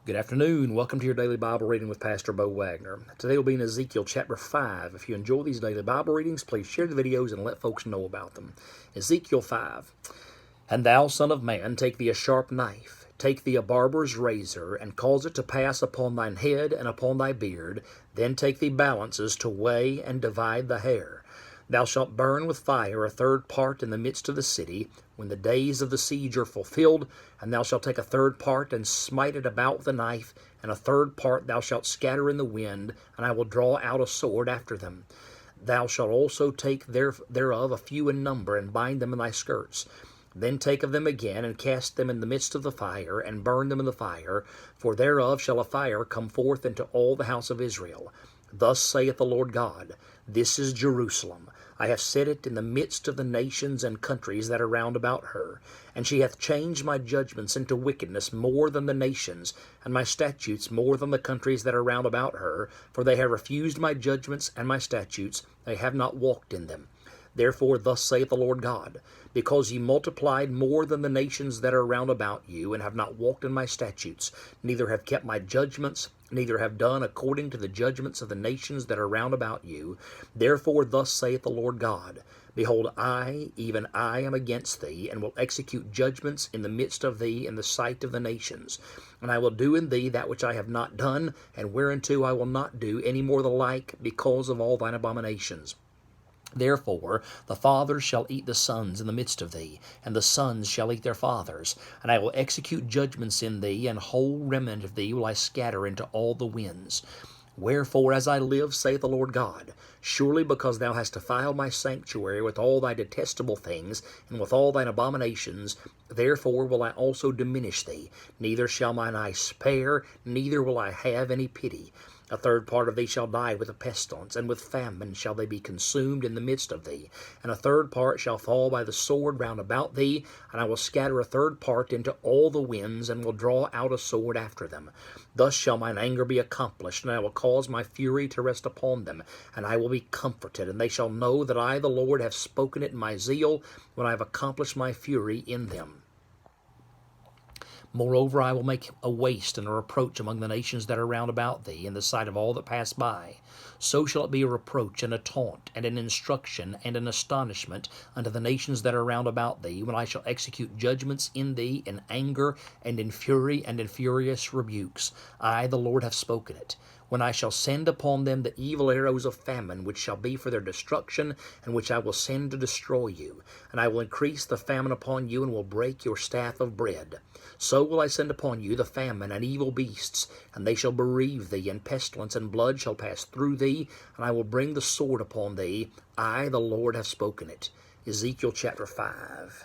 Good afternoon. Welcome to your daily Bible reading with Pastor Bo Wagner. Today will be in Ezekiel chapter 5. If you enjoy these daily Bible readings, please share the videos and let folks know about them. Ezekiel 5. And thou, son of man, take thee a sharp knife, take thee a barber's razor, and cause it to pass upon thine head and upon thy beard. Then take thee balances to weigh and divide the hair. Thou shalt burn with fire a third part in the midst of the city, when the days of the siege are fulfilled, and thou shalt take a third part and smite it about with the knife, and a third part thou shalt scatter in the wind, and I will draw out a sword after them. Thou shalt also take thereof a few in number, and bind them in thy skirts. Then take of them again, and cast them in the midst of the fire, and burn them in the fire, for thereof shall a fire come forth into all the house of Israel. Thus saith the Lord God, This is Jerusalem. I have set it in the midst of the nations and countries that are round about her. And she hath changed my judgments into wickedness more than the nations, and my statutes more than the countries that are round about her. For they have refused my judgments and my statutes, they have not walked in them. Therefore thus saith the Lord God, Because ye multiplied more than the nations that are round about you, and have not walked in my statutes, neither have kept my judgments, neither have done according to the judgments of the nations that are round about you, therefore thus saith the Lord God, Behold, I, even I, am against thee, and will execute judgments in the midst of thee in the sight of the nations. And I will do in thee that which I have not done, and whereunto I will not do any more the like, because of all thine abominations. Therefore the fathers shall eat the sons in the midst of thee, and the sons shall eat their fathers. And I will execute judgments in thee, and whole remnant of thee will I scatter into all the winds. Wherefore, as I live, saith the Lord God, surely because thou hast defiled my sanctuary with all thy detestable things, and with all thine abominations, therefore will I also diminish thee. Neither shall mine eye spare, neither will I have any pity. A third part of thee shall die with a pestilence, and with famine shall they be consumed in the midst of thee. And a third part shall fall by the sword round about thee, and I will scatter a third part into all the winds, and will draw out a sword after them. Thus shall mine anger be accomplished, and I will cause my fury to rest upon them, and I will be comforted, and they shall know that I, the Lord, have spoken it in my zeal, when I have accomplished my fury in them. Moreover, I will make a waste and a reproach among the nations that are round about thee, in the sight of all that pass by. So shall it be a reproach and a taunt, and an instruction and an astonishment unto the nations that are round about thee, when I shall execute judgments in thee in anger and in fury and in furious rebukes. I, the Lord, have spoken it. When I shall send upon them the evil arrows of famine, which shall be for their destruction, and which I will send to destroy you. And I will increase the famine upon you, and will break your staff of bread. So will I send upon you the famine and evil beasts, and they shall bereave thee, and pestilence and blood shall pass through thee, and I will bring the sword upon thee. I, the Lord, have spoken it. Ezekiel chapter 5.